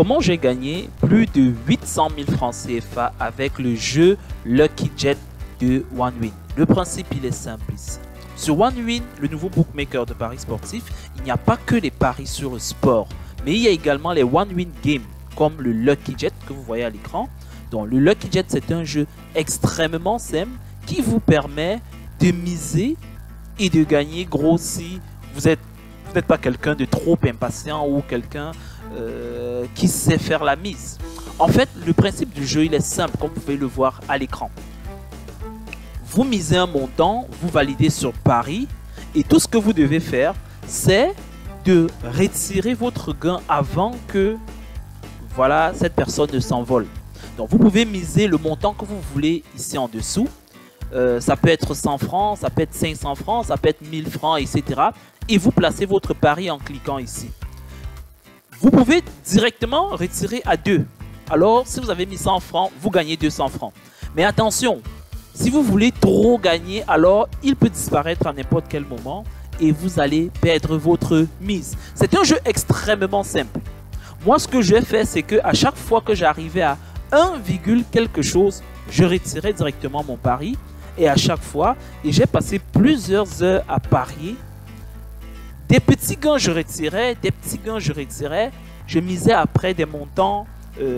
comment j'ai gagné plus de 800 000 francs CFA avec le jeu Lucky Jet de OneWin. Le principe, il est simple ici. Sur OneWin, le nouveau bookmaker de paris sportifs, il n'y a pas que les paris sur le sport, mais il y a également les OneWin Games, comme le Lucky Jet que vous voyez à l'écran. Donc le Lucky Jet, c'est un jeu extrêmement simple qui vous permet de miser et de gagner gros si vous n'êtes pas quelqu'un de trop impatient ou quelqu'un qui sait faire la mise. En fait, le principe du jeu, il est simple, comme vous pouvez le voir à l'écran. Vous misez un montant, vous validez sur pari et tout ce que vous devez faire, c'est de retirer votre gain avant que voilà, cette personne ne s'envole. Donc vous pouvez miser le montant que vous voulez ici en dessous. Ça peut être 100 francs, ça peut être 500 francs, ça peut être 1000 francs, etc. Et vous placez votre pari en cliquant ici. Vous pouvez directement retirer à 2. Alors, si vous avez mis 100 francs, vous gagnez 200 francs. Mais attention, si vous voulez trop gagner, alors il peut disparaître à n'importe quel moment et vous allez perdre votre mise. C'est un jeu extrêmement simple. Moi, ce que je vais faire, c'est qu'à chaque fois que j'arrivais à 1, quelque chose, je retirais directement mon pari. Et à chaque fois, et j'ai passé plusieurs heures à parier. Des petits gains, je retirais. Des petits gains, je retirais. Je misais après des montants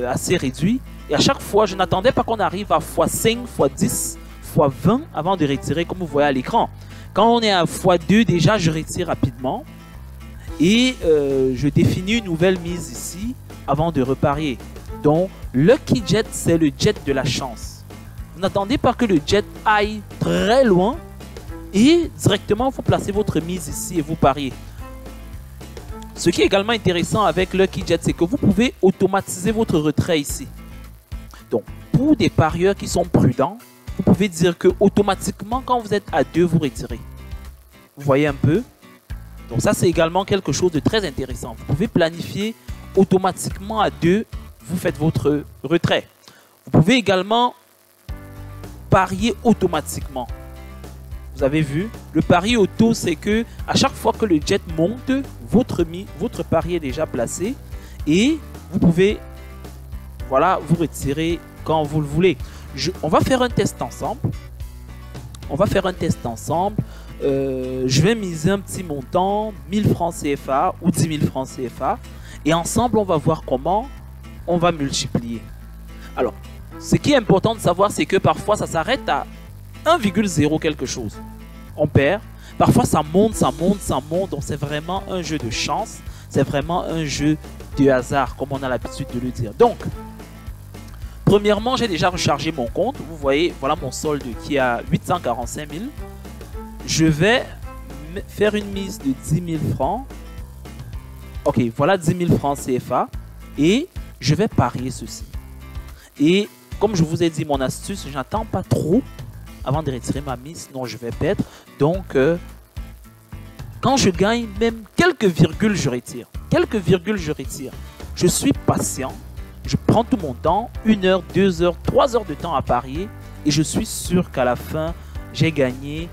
assez réduits. Et à chaque fois, je n'attendais pas qu'on arrive à x5, x10, x20 avant de retirer, comme vous voyez à l'écran. Quand on est à x2, déjà, je retire rapidement. Et je définis une nouvelle mise ici avant de reparier. Donc, Lucky Jet, c'est le jet de la chance. Vous n'attendez pas que le jet aille très loin et directement vous placez votre mise ici et vous pariez. Ce qui est également intéressant avec Lucky Jet, c'est que vous pouvez automatiser votre retrait ici. Donc, pour des parieurs qui sont prudents, vous pouvez dire que automatiquement, quand vous êtes à 2, vous retirez. Vous voyez un peu? Donc ça, c'est également quelque chose de très intéressant. Vous pouvez planifier automatiquement à 2, vous faites votre retrait. Vous pouvez également parier automatiquement. Vous avez vu, le pari auto, c'est que à chaque fois que le jet monte, votre pari est déjà placé et vous pouvez voilà, vous retirer quand vous le voulez. On va faire un test ensemble. Je vais miser un petit montant, 1000 francs CFA ou 10 000 francs CFA. Et ensemble, on va voir comment on va multiplier. Alors, ce qui est important de savoir, c'est que parfois, ça s'arrête à 1,0 quelque chose. On perd. Parfois, ça monte. Donc, c'est vraiment un jeu de chance. C'est vraiment un jeu de hasard, comme on a l'habitude de le dire. Donc, premièrement, j'ai déjà rechargé mon compte. Vous voyez, voilà mon solde qui est à 845 000. Je vais faire une mise de 10 000 francs. Ok, voilà 10 000 francs CFA. Et je vais parier ceci. Et comme je vous ai dit, mon astuce, je n'attends pas trop avant de retirer ma mise, sinon je vais perdre. Donc, quand je gagne même quelques virgules, je retire. Je suis patient. Je prends tout mon temps, 1 heure, 2 heures, 3 heures de temps à parier. Et je suis sûr qu'à la fin, j'ai gagné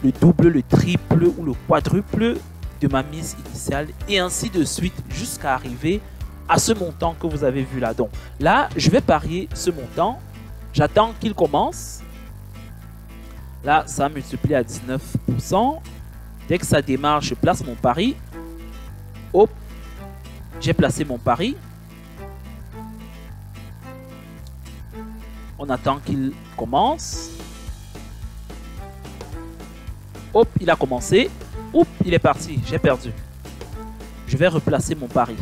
le double, le triple ou le quadruple de ma mise initiale. Et ainsi de suite jusqu'à arriver à ce montant que vous avez vu là. Donc là, je vais parier ce montant. J'attends qu'il commence. Là, ça multiplie à 19%. Dès que ça démarre, je place mon pari. Hop, j'ai placé mon pari. On attend qu'il commence. Hop, il a commencé. Hop, il est parti. J'ai perdu. Je vais replacer mon pari.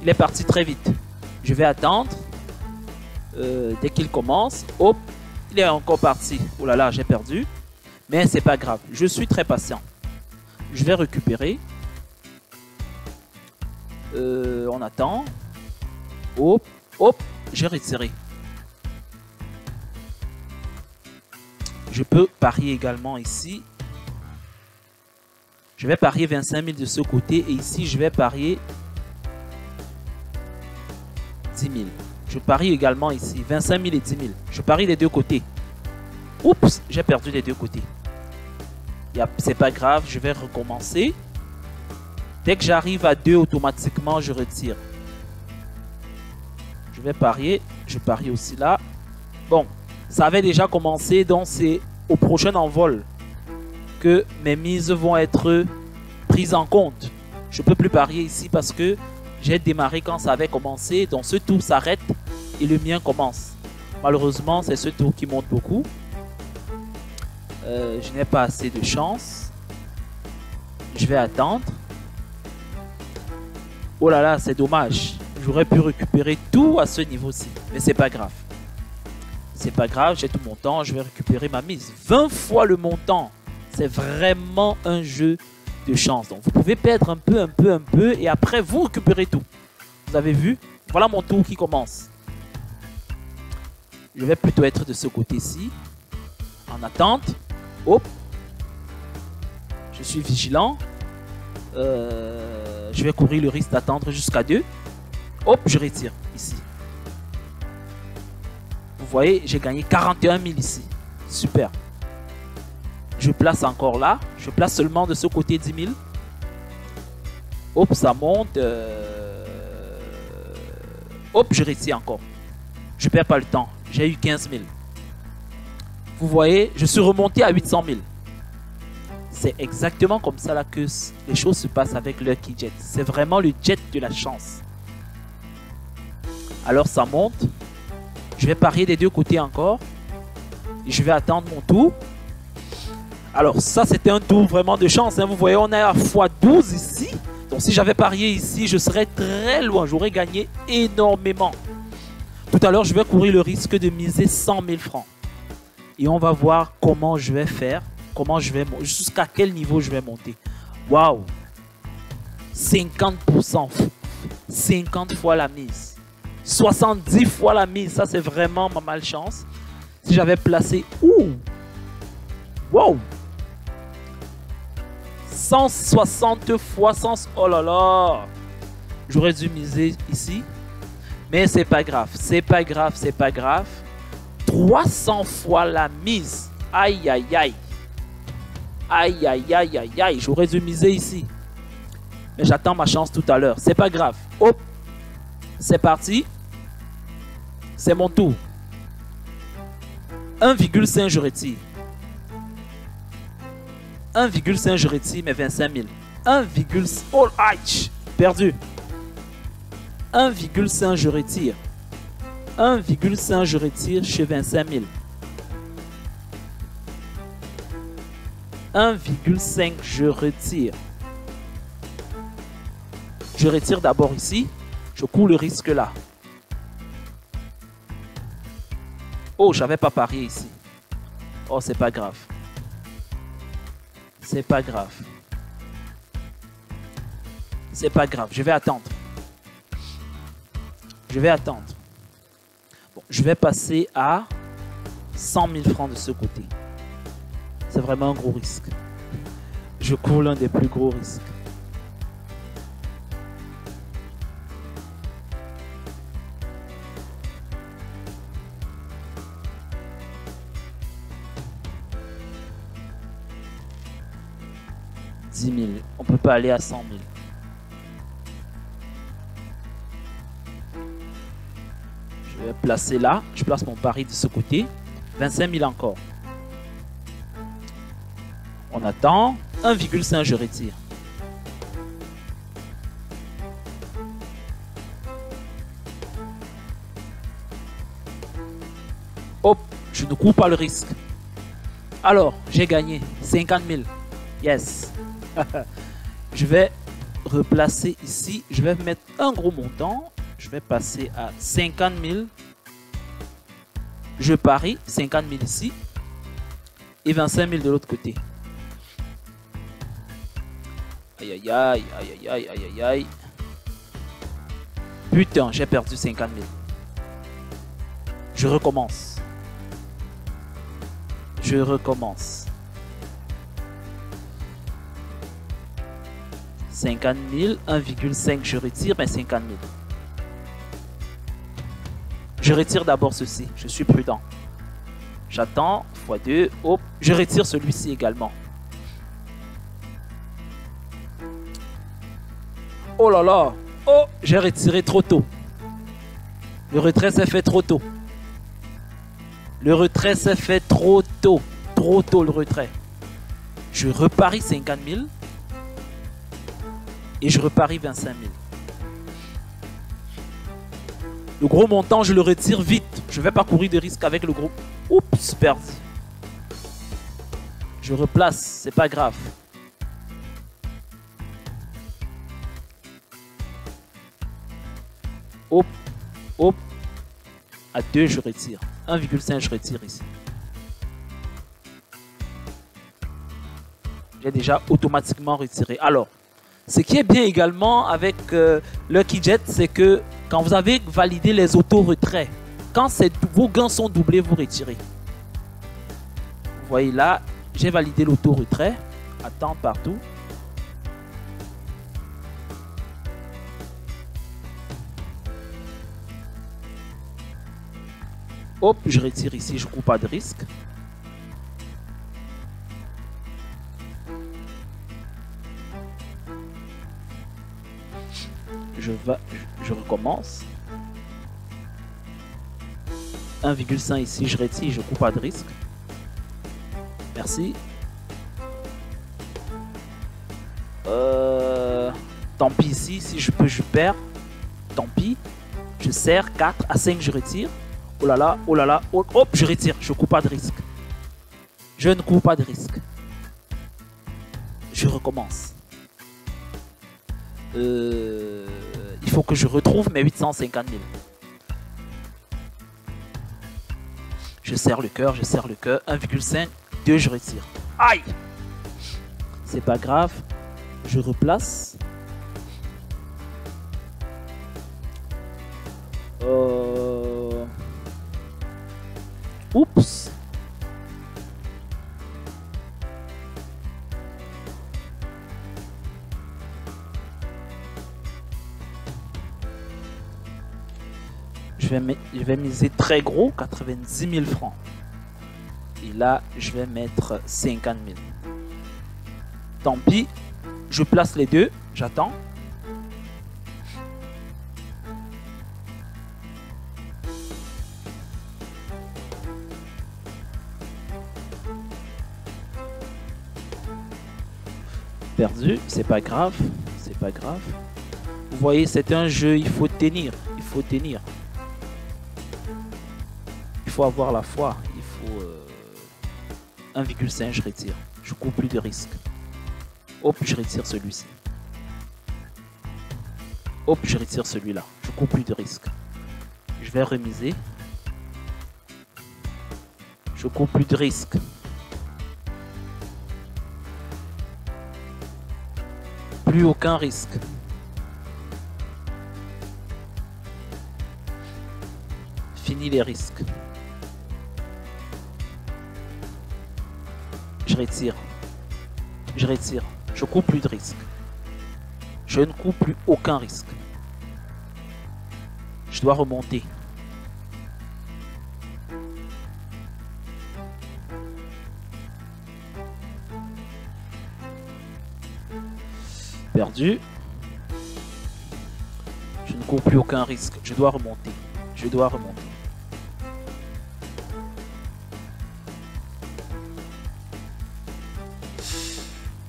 Il est parti très vite. Je vais attendre. Dès qu'il commence, hop, il est encore parti. Oh là là, j'ai perdu. Mais c'est pas grave. Je suis très patient. Je vais récupérer. On attend. Hop, hop, j'ai retiré. Je peux parier également ici. Je vais parier 25 000 de ce côté. Et ici, je vais parier 10 000. Je parie également ici 25 000 et 10 000. Je parie les deux côtés. Oups, j'ai perdu les deux côtés. C'est pas grave, je vais recommencer. Dès que j'arrive à 2, automatiquement, je retire. Je vais parier. Je parie aussi là. Bon, ça avait déjà commencé, donc c'est au prochain envol que mes mises vont être prises en compte. Je ne peux plus parier ici parce que j'ai démarré quand ça avait commencé. Donc ce tour s'arrête et le mien commence. Malheureusement, c'est ce tour qui monte beaucoup. Je n'ai pas assez de chance. Je vais attendre. Oh là là, c'est dommage. J'aurais pu récupérer tout à ce niveau-ci. Mais c'est pas grave. C'est pas grave, j'ai tout mon temps. Je vais récupérer ma mise. 20 fois le montant. C'est vraiment un jeu de chance. Donc vous pouvez perdre un peu. Et après, vous récupérez tout. Vous avez vu? Voilà mon tour qui commence. Je vais plutôt être de ce côté-ci. En attente. Hop. Je suis vigilant. Je vais courir le risque d'attendre jusqu'à 2. Hop, je retire ici. Vous voyez, j'ai gagné 41 000 ici. Super. Je place encore là. Je place seulement de ce côté 10 000. Hop, ça monte. Hop, je retire encore. Je ne perds pas le temps. J'ai eu 15 000. Vous voyez, je suis remonté à 800 000. C'est exactement comme ça là que les choses se passent avec Lucky Jet. C'est vraiment le jet de la chance. Alors ça monte. Je vais parier des deux côtés encore. Et je vais attendre mon tour. Alors ça c'était un tour vraiment de chance. Hein. Vous voyez on est à x12 ici. Donc si j'avais parié ici je serais très loin. J'aurais gagné énormément. Tout à l'heure je vais courir le risque de miser 100 000 francs. Et on va voir comment je vais faire. Comment je vais monter. Jusqu'à quel niveau je vais monter. Waouh. 50%. 50 fois la mise. 70 fois la mise. Ça c'est vraiment ma malchance. Si j'avais placé... Ouh. Wow. 160 fois 100... Oh là là. J'aurais dû miser ici. Mais c'est pas grave. C'est pas grave. C'est pas grave. 300 fois la mise. Aïe, aïe, aïe. Aïe, aïe, aïe, aïe, aïe. J'aurais dû miser ici. Mais j'attends ma chance tout à l'heure. C'est pas grave. Hop. C'est parti. C'est mon tour. 1,5 je retire. 1,5 je retire mes 25 000. 1, oh, aïe. Perdu. 1,5 je retire. 1,5 je retire chez 25 000. 1,5 je retire. Je retire d'abord ici. Je cours le risque là. Oh, j'avais pas parié ici. Oh, c'est pas grave. C'est pas grave. C'est pas grave. Je vais attendre. Je vais attendre. Bon, je vais passer à 100 000 francs de ce côté. C'est vraiment un gros risque. Je cours l'un des plus gros risques. $10 000. On ne peut pas aller à 100 000. Je vais placer là. Je place mon pari de ce côté. 25 000 encore. On attend. 1,5 je retire. Hop, je ne cours pas le risque. Alors, j'ai gagné 50 000. Yes. Je vais replacer ici. Je vais mettre un gros montant. Je vais passer à 50 000. Je parie 50 000 ici. Et 25 000 de l'autre côté. Aïe, aïe, aïe, aïe, aïe, aïe, aïe, aïe. Putain, j'ai perdu 50 000. Je recommence. Je recommence. 50 000, 1,5 je retire, mais 50 000. Je retire d'abord ceci, je suis prudent. J'attends, x2, hop, je retire celui-ci également. Oh là là. Oh, j'ai retiré trop tôt. Le retrait s'est fait trop tôt. Le retrait s'est fait trop tôt. Trop tôt le retrait. Je reparie 50 000. Et je reparie 25 000. Le gros montant, je le retire vite. Je ne vais pas courir de risque avec le gros. Oups, perdu. Je replace, c'est pas grave. Hop, hop. À 2, je retire. 1,5, je retire ici. J'ai déjà automatiquement retiré. Alors, ce qui est bien également avec Lucky Jet, c'est que quand vous avez validé les auto-retraits, quand vos gains sont doublés, vous retirez. Vous voyez là, j'ai validé l'auto-retrait. Attends partout. Hop, je retire ici, je ne cours pas de risque. Je recommence. 1,5 ici, je retire, je ne cours pas de risque. Merci. Tant pis ici, si je peux, je perds. Tant pis. Je serre, 4 à 5, je retire. Oh là là, oh là là, oh, hop, je retire, je ne cours pas de risque. Je ne cours pas de risque. Je recommence. Il faut que je retrouve mes 850 000. Je serre le cœur, je serre le cœur. 1,5, 2, je retire. Aïe! C'est pas grave. Je replace. Oups! Je vais miser très gros, 90 000 francs. Et là, je vais mettre 50 000. Tant pis, je place les deux, j'attends. Perdu, c'est pas grave, c'est pas grave. Vous voyez, c'est un jeu, il faut tenir, il faut tenir. Il faut avoir la foi, il faut 1,5, je retire. Je cours plus de risque. Hop, je retire celui-ci. Hop, je retire celui-là. Je cours plus de risque. Je vais remiser. Je cours plus de risque. Plus aucun risque. Fini les risques. Je retire. Je retire. Je cours plus de risque. Je ne cours plus aucun risque. Je dois remonter. Perdu. Je ne cours plus aucun risque. Je dois remonter. Je dois remonter.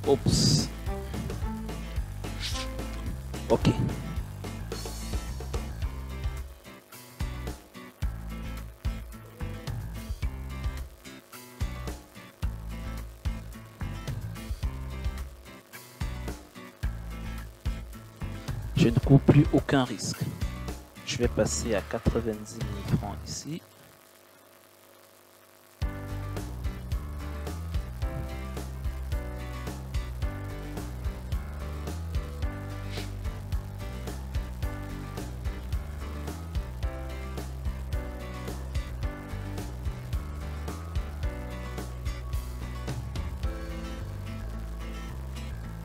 Oups. Ok. Je ne cours plus aucun risque. Je vais passer à 90 000 francs ici.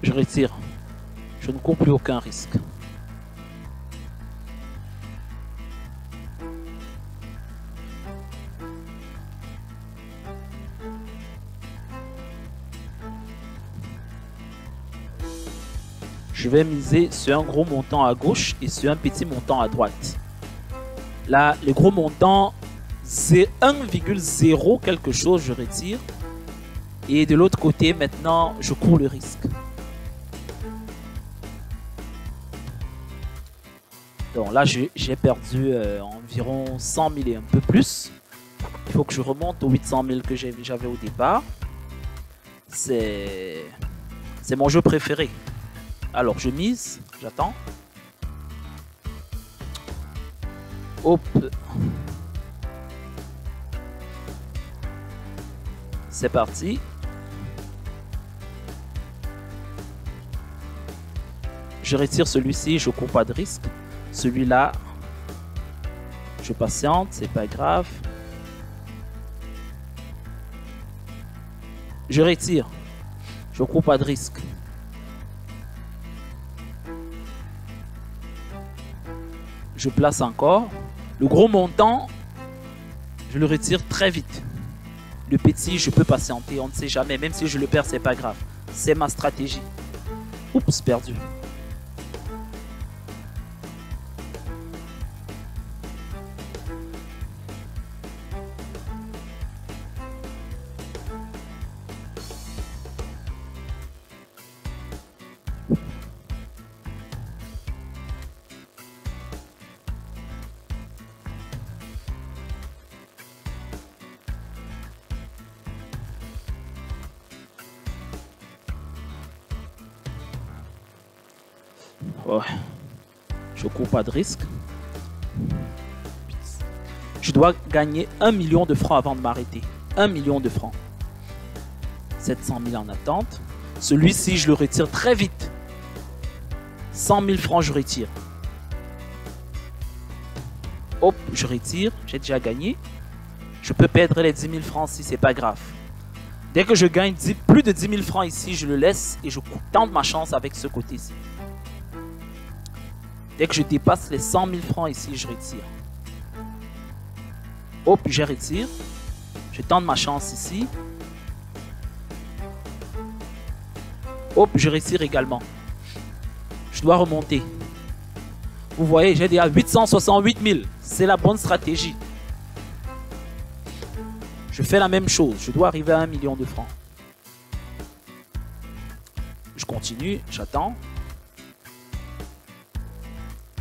Je retire. Je ne cours plus aucun risque. je vais miser sur un gros montant à gauche et sur un petit montant à droite. Là, le gros montant, c'est 1,0 quelque chose, je retire. Et de l'autre côté, maintenant, je cours le risque. Donc là, j'ai perdu environ 100 000 et un peu plus. Il faut que je remonte aux 800 000 que j'avais au départ. C'est mon jeu préféré. Alors, je mise, j'attends. Hop. C'est parti. Je retire celui-ci, je ne cours pas de risque. Celui-là, je patiente, c'est pas grave. Je retire. Je ne cours pas de risque. Je place encore. Le gros montant, je le retire très vite. Le petit, je peux patienter, on ne sait jamais. Même si je le perds, c'est pas grave. C'est ma stratégie. Oups, perdu. Ouais. Je cours pas de risque. Je dois gagner 1 million de francs avant de m'arrêter. 1 million de francs. 700 000 en attente. Celui-ci, je le retire très vite. 100 000 francs, je retire. Hop, je retire. J'ai déjà gagné. Je peux perdre les 10 000 francs si c'est pas grave. Dès que je gagne plus de 10 000 francs ici, je le laisse et je tente ma chance avec ce côté-ci. Dès que je dépasse les 100 000 francs ici, je retire. Hop, je retire. Je tente ma chance ici. Hop, je retire également. Je dois remonter. Vous voyez, j'ai déjà 868 000. C'est la bonne stratégie. Je fais la même chose. Je dois arriver à 1 million de francs. Je continue, j'attends.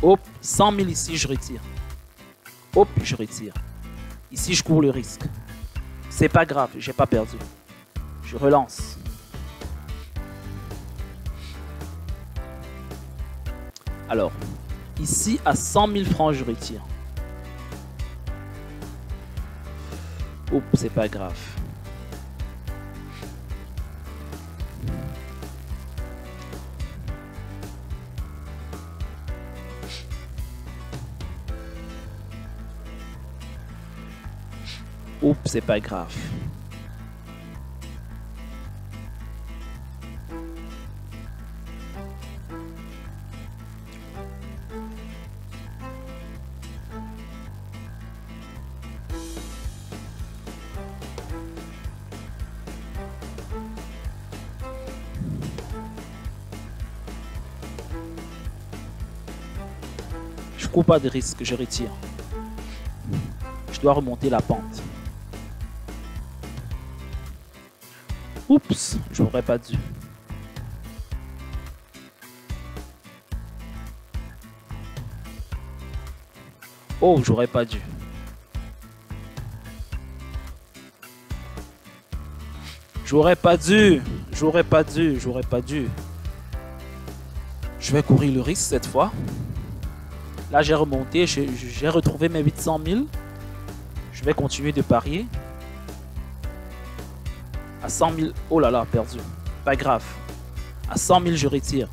Hop, 100 000 ici, je retire. Hop, je retire. Ici, je cours le risque. C'est pas grave, j'ai pas perdu. Je relance. Alors, ici, à 100 000 francs, je retire. Hop, c'est pas grave. Oups, c'est pas grave. Je cours pas de risque, je retire. Je dois remonter la pente. Oups, j'aurais pas dû. Oh, j'aurais pas dû. J'aurais pas dû. J'aurais pas dû. J'aurais pas dû. Je vais courir le risque cette fois. Là, j'ai remonté. J'ai retrouvé mes 800 000. Je vais continuer de parier. À 100 000, oh là là, perdu. Pas grave. À 100 000, je retire.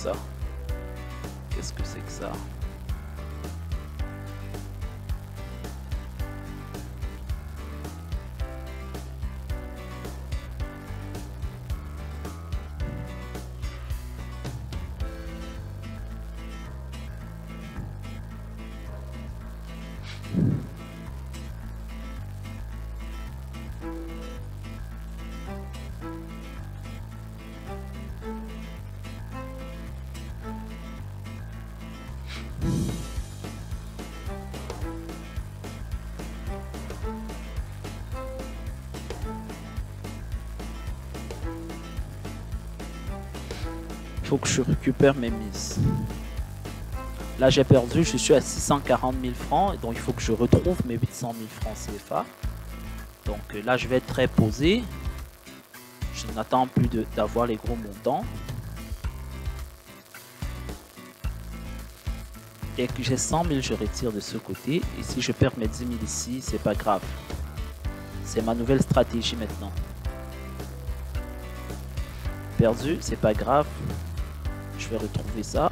ça? Qu'est-ce que c'est que ça? Faut que je récupère mes mises. Là j'ai perdu, je suis à 640 000 francs, donc il faut que je retrouve mes 800 000 francs CFA. Donc là je vais être très posé. Je n'attends plus d'avoir les gros montants. Dès que j'ai 100 000, je retire de ce côté. Et si je perds mes 10 000 ici, c'est pas grave. C'est ma nouvelle stratégie maintenant. Perdu, c'est pas grave. Je vais retrouver ça.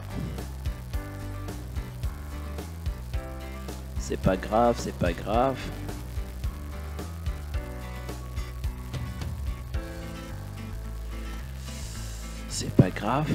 C'est pas grave, c'est pas grave. C'est pas grave.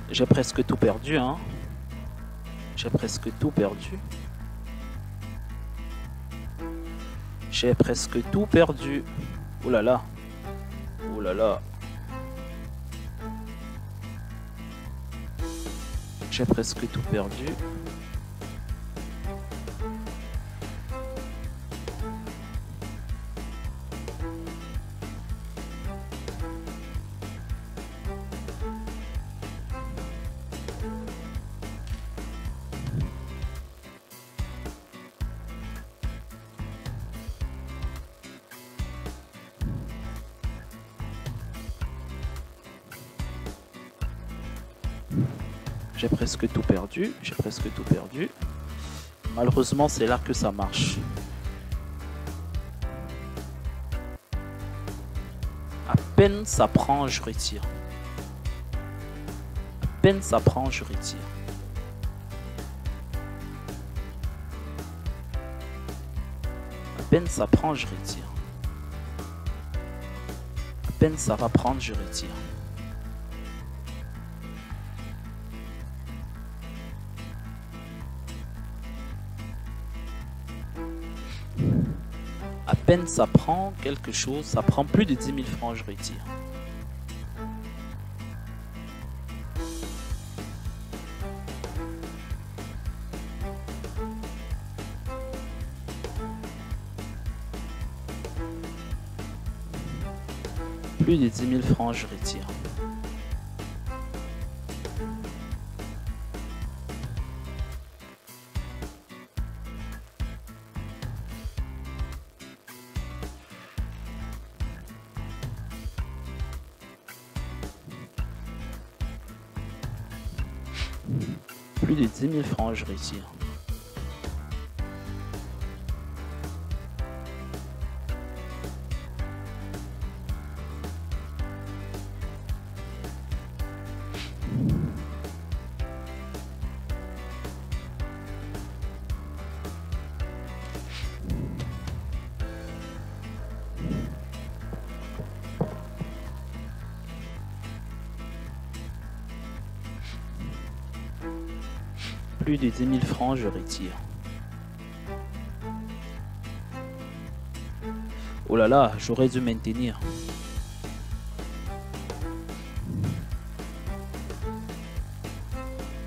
J'ai presque tout perdu, hein. J'ai presque tout perdu. J'ai presque tout perdu. Oh là là. Oh là là. J'ai presque tout perdu. J'ai presque tout perdu, j'ai presque tout perdu. Malheureusement, c'est là que ça marche. À peine ça prend, je retire. À peine ça prend, je retire. À peine ça prend, je retire. À peine ça va prendre, je retire. À peine ça prend quelque chose, ça prend plus de 10 000 francs, je retire. Plus de 10 000 francs, je retire. Plus de 10 000 francs, je retire. Plus de 10 000 francs, je retire. Oh là là, j'aurais dû maintenir.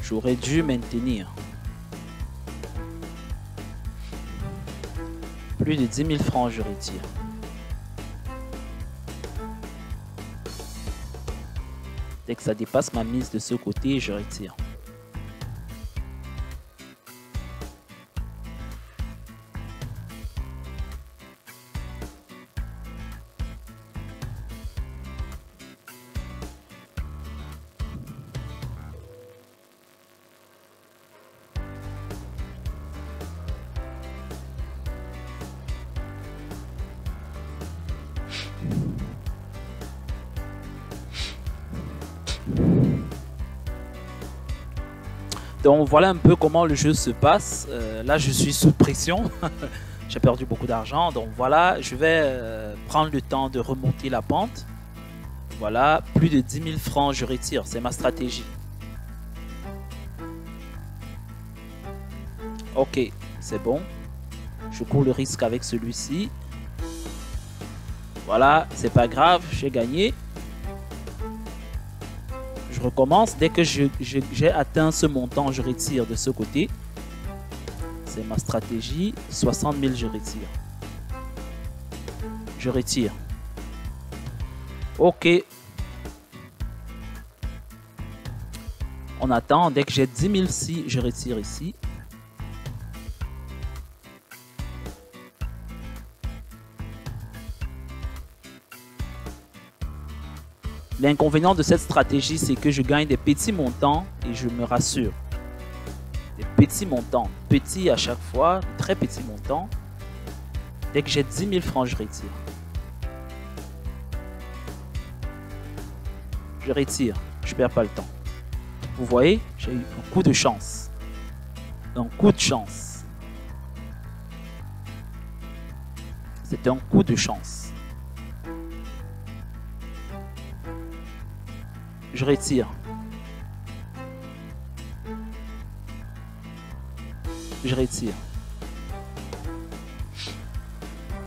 J'aurais dû maintenir. Plus de 10 000 francs, je retire. Dès que ça dépasse ma mise de ce côté, je retire. Donc voilà un peu comment le jeu se passe. Là je suis sous pression. J'ai perdu beaucoup d'argent. Donc voilà, je vais prendre le temps de remonter la pente. Voilà, plus de 10 000 francs je retire. C'est ma stratégie. Ok, c'est bon. Je cours le risque avec celui-ci. Voilà, c'est pas grave, j'ai gagné. Je recommence. Dès que j'ai atteint ce montant, je retire de ce côté. C'est ma stratégie. 60 000, je retire. Je retire. Ok. On attend. Dès que j'ai 10 000 ici, je retire ici. L'inconvénient de cette stratégie, c'est que je gagne des petits montants et je me rassure. Des petits montants, petits à chaque fois, très petits montants. Dès que j'ai 10 000 francs, je retire. Je retire, je ne perds pas le temps. Vous voyez, j'ai eu un coup de chance. Un coup de chance. C'est un coup de chance. Je retire. Je retire.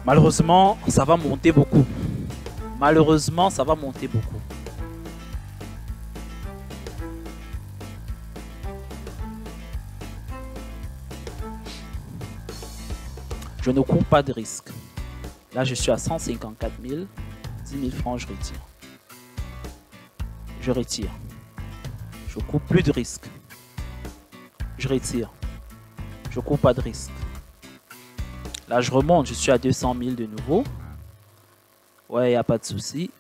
Malheureusement, ça va monter beaucoup. Malheureusement, ça va monter beaucoup. Je ne cours pas de risque. Là, je suis à 154 000. 10 000 francs, je retire. Je retire. Je ne cours plus de risque. Je retire. Je ne cours pas de risque. Là, je remonte. Je suis à 200 000 de nouveau. Ouais, il n'y a pas de souci.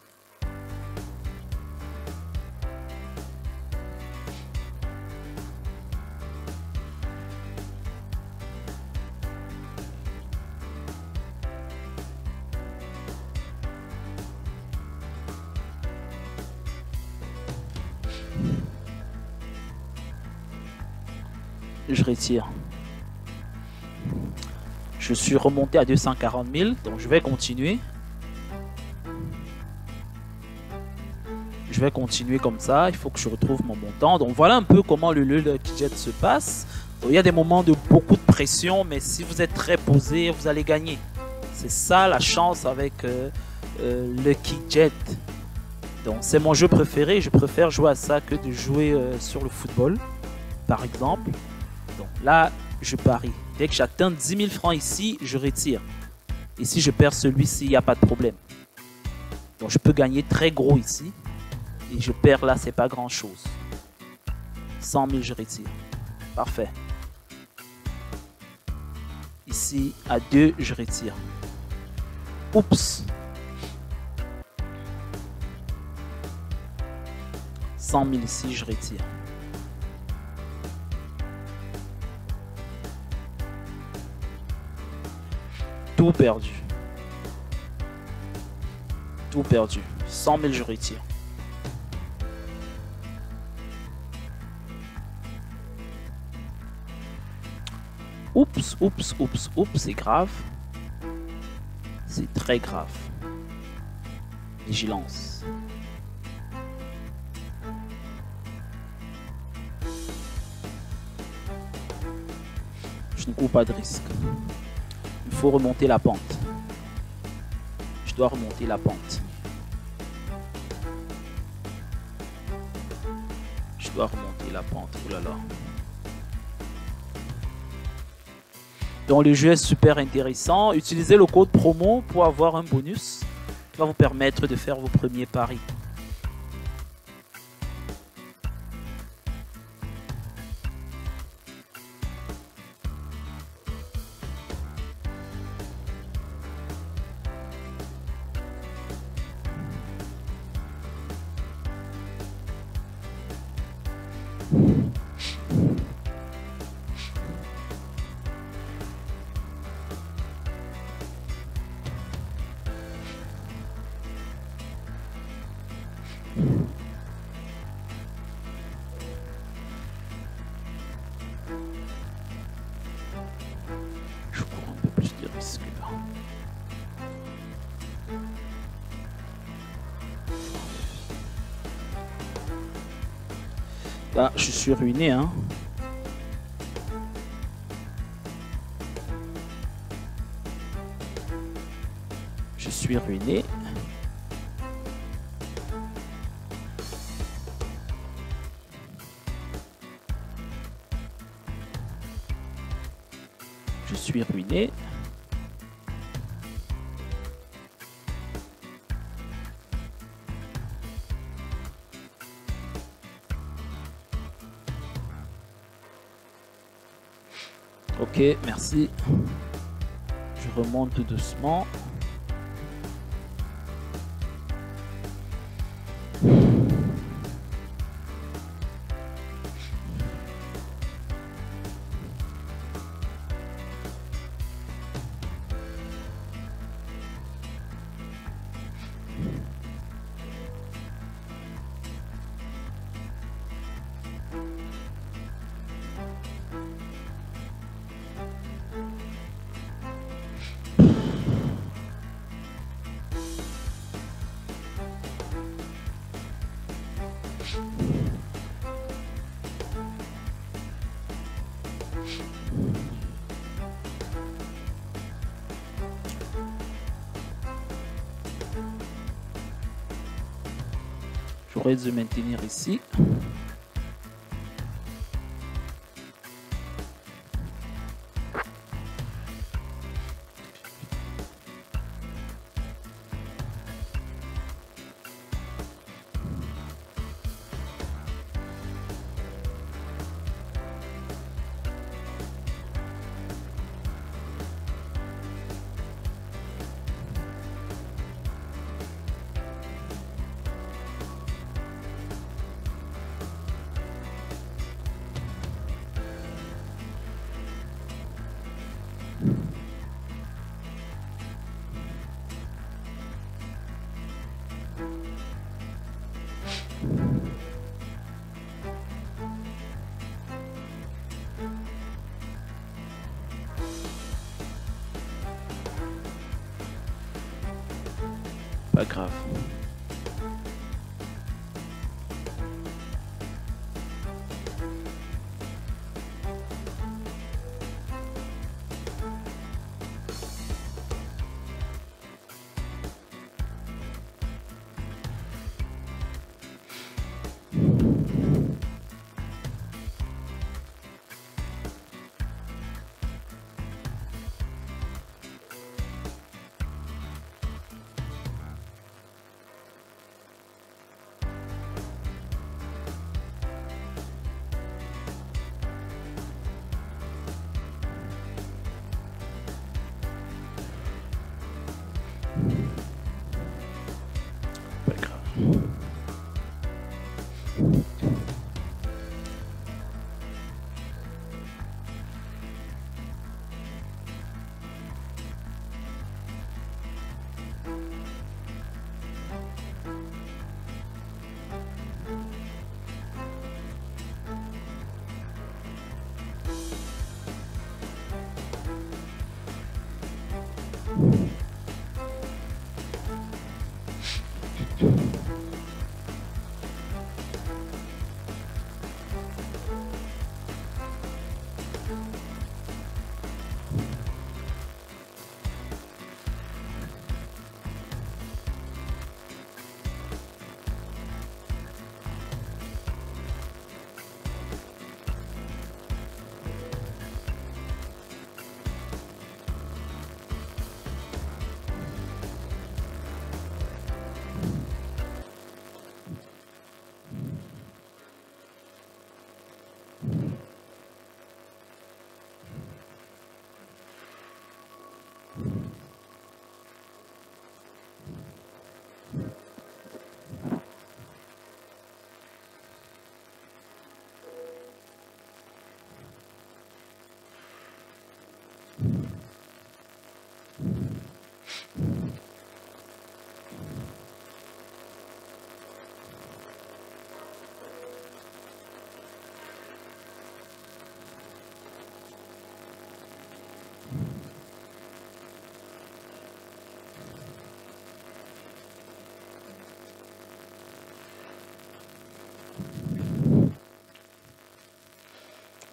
Je retire. Je suis remonté à 240 000, donc je vais continuer. Je vais continuer comme ça. Il faut que je retrouve mon montant. Donc voilà un peu comment le Lucky Jet se passe. Donc, il y a des moments de beaucoup de pression, mais si vous êtes très posé, vous allez gagner. C'est ça la chance avec Lucky Jet. Donc c'est mon jeu préféré. Je préfère jouer à ça que de jouer sur le football, par exemple. Donc là, je parie. Dès que j'atteins 10 000 francs ici, je retire. Et si je perds celui-ci, il n'y a pas de problème. Donc je peux gagner très gros ici. Et je perds là, c'est pas grand-chose. 100 000, je retire. Parfait. Ici, à 2, je retire. Oups. 100 000 ici, je retire. Tout perdu. Tout perdu. 100 000, je retire. Oups, oups, oups, oups, c'est grave. C'est très grave. Vigilance. Je ne cours pas de risque. Il faut remonter la pente. Je dois remonter la pente. Je dois remonter la pente. Oh là là. Donc le jeu est super intéressant. Utilisez le code promo pour avoir un bonus qui va vous permettre de faire vos premiers paris. Je cours un peu plus de risques là. Là, je suis ruiné, hein. Je suis ruiné. Je suis ruiné. Ok, merci. Je remonte doucement. J'aurais dû maintenir ici. Pas grave. Pas grave.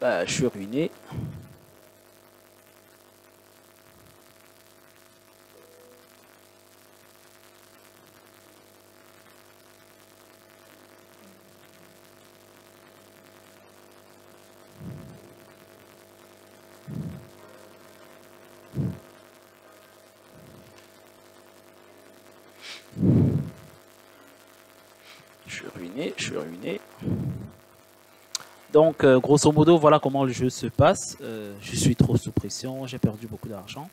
Bah, je suis ruiné. Je suis ruiné, je suis ruiné. Donc, grosso modo, voilà comment le jeu se passe. Je suis trop sous pression, j'ai perdu beaucoup d'argent.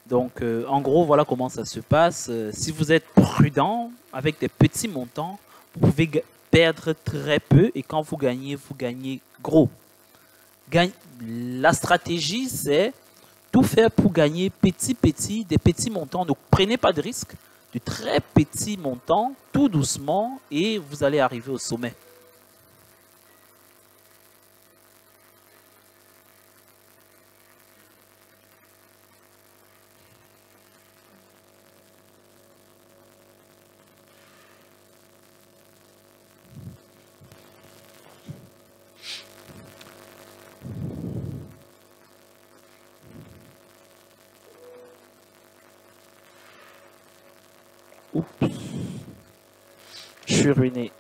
Donc, en gros, voilà comment ça se passe. Si vous êtes prudent, avec des petits montants, vous pouvez perdre très peu et quand vous gagnez gros. La stratégie, c'est tout faire pour gagner des petits montants. Ne prenez pas de risques, de très petits montants, tout doucement, et vous allez arriver au sommet. Oups. Je suis ruiné.